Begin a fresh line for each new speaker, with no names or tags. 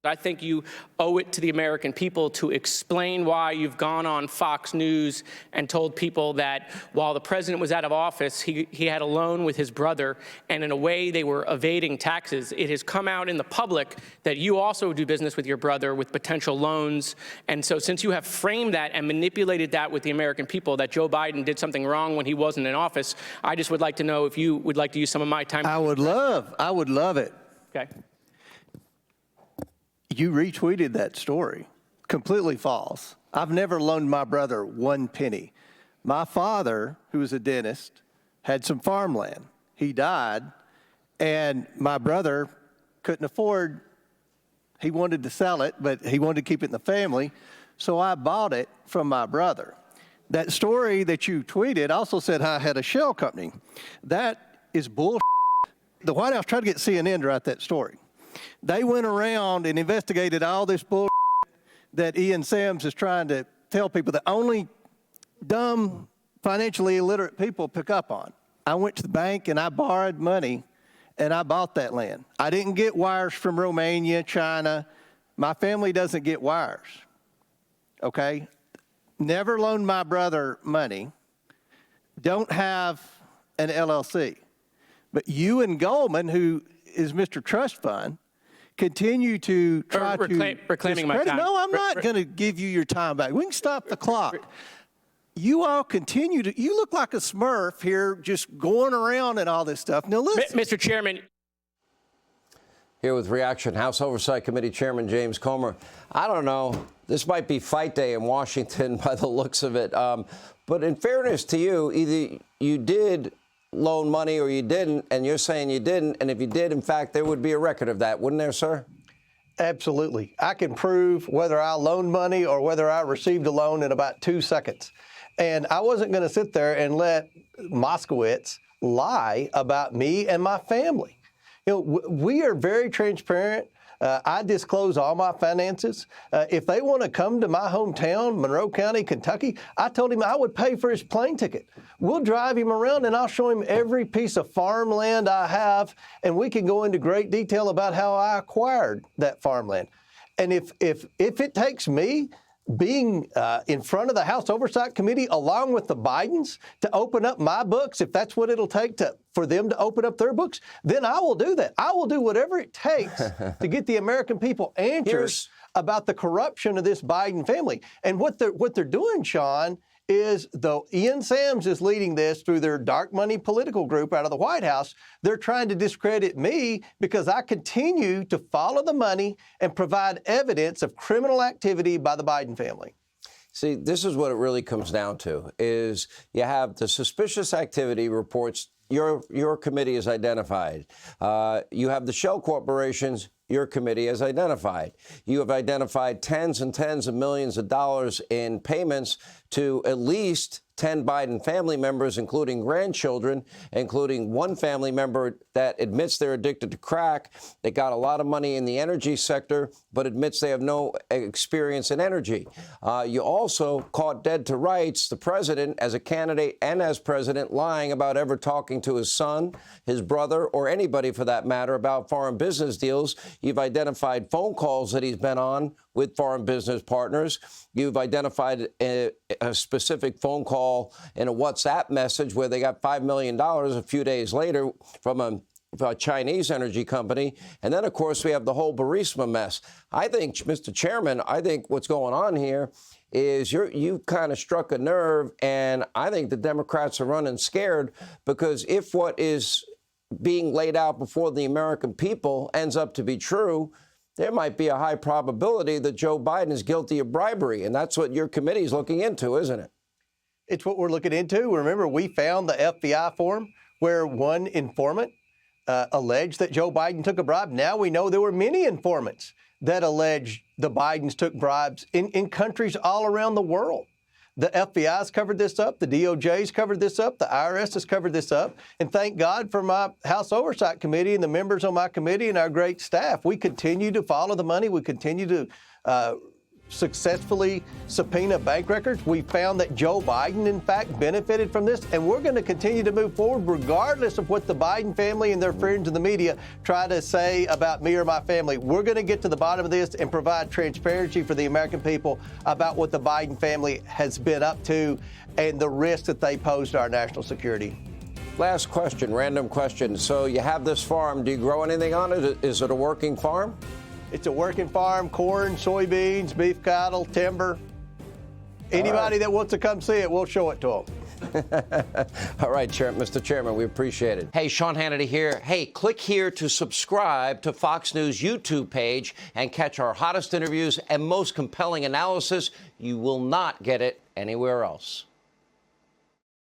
I think you owe it to the American people to explain why you've gone on Fox News and told people that while the president was out of office, he had a loan with his brother, and in a way they were evading taxes. It has come out in the public that you also do business with your brother with potential loans. And so since you have framed that and manipulated that with the American people, that Joe Biden did something wrong when he wasn't in office, I just would like to know if you would like to use some of my time.
I would love it.
Okay.
You retweeted that story. Completely false. I've never loaned my brother one penny. My father, who was a dentist, had some farmland. He died, and my brother couldn't afford, he wanted to sell it, but he wanted to keep it in the family, so I bought it from my brother. That story that you tweeted also said I had a shell company. That is bullshit. The White House tried to get CNN to write that story. They went around and investigated all this bull that Ian Sams is trying to tell people that only dumb, financially illiterate people pick up on. I went to the bank and I borrowed money and I bought that land. I didn't get wires from Romania, China. My family doesn't get wires, okay? Never loaned my brother money. Don't have an LLC. But you and Goldman, who is Mr. Trust Fund, continue to try to
reclaiming my time.
No, I'm not going to give you your time back. We can stop the clock. You all continue to, you look like a Smurf here just going around and all this stuff. Now listen.
Mr. Chairman.
Here with reaction, House Oversight Committee Chairman James Comer. I don't know, this might be fight day in Washington by the looks of it. But in fairness to you, either you did loan money or you didn't, and you're saying you didn't, and if you did, in fact, there would be a record of that, wouldn't there, sir?
Absolutely. I can prove whether I loaned money or whether I received a loan in about 2 seconds. And I wasn't going to sit there and let Moskowitz lie about me and my family. You know, we are very transparent. I disclose all my finances. If they want to come to my hometown, Monroe County, Kentucky, I told him I would pay for his plane ticket. We'll drive him around and I'll show him every piece of farmland I have, and we can go into great detail about how I acquired that farmland. And if it takes me being in front of the House Oversight Committee along with the Bidens to open up my books, if that's what it'll take for them to open up their books, then I will do that. I will do whatever it takes to get the American people answers about the corruption of this Biden family. And what they're doing, Sean, is though Ian Sams is leading this through their dark money political group out of the White House, they're trying to discredit me because I continue to follow the money and provide evidence of criminal activity by the Biden family.
See, this is what it really comes down to, is you have the suspicious activity reports your committee has identified. You have the shell corporations your committee has identified. You have identified tens and tens of millions of dollars in payments to at least 10 Biden family members, including grandchildren, including one family member that admits they're addicted to crack. They got a lot of money in the energy sector, but admits they have no experience in energy. You also caught dead to rights the president as a candidate and as president lying about ever talking to his son, his brother, or anybody for that matter about foreign business deals. You've identified phone calls that he's been on with foreign business partners. You've identified a specific phone call in a WhatsApp message where they got $5 million a few days later from a Chinese energy company. And then, of course, we have the whole Burisma mess. I think, Mr. Chairman, I think what's going on here is you kind of struck a nerve, and I think the Democrats are running scared, because if what is being laid out before the American people ends up to be true, there might be a high probability that Joe Biden is guilty of bribery. And that's what your committee is looking into, isn't it?
It's what we're looking into. Remember, we found the FBI form where one informant alleged that Joe Biden took a bribe. Now we know there were many informants that alleged the Bidens took bribes in countries all around the world. The FBI's covered this up. The DOJ's covered this up. The IRS has covered this up. And thank God for my House Oversight Committee and the members on my committee and our great staff. We continue to follow the money. We continue to successfully subpoena bank records. We found that Joe Biden, in fact, benefited from this, and we're going to continue to move forward regardless of what the Biden family and their friends in the media try to say about me or my family. We're going to get to the bottom of this and provide transparency for the American people about what the Biden family has been up to and the risk that they pose to our national security.
Last question, random question. So you have this farm. Do you grow anything on it? Is it a working farm?
It's a working farm, corn, soybeans, beef cattle, timber. Anybody that wants to come see it, we'll show it to them.
All right, Mr. Chairman, we appreciate it. Hey, Sean Hannity here. Hey, click here to subscribe to Fox News YouTube page and catch our hottest interviews and most compelling analysis. You will not get it anywhere else.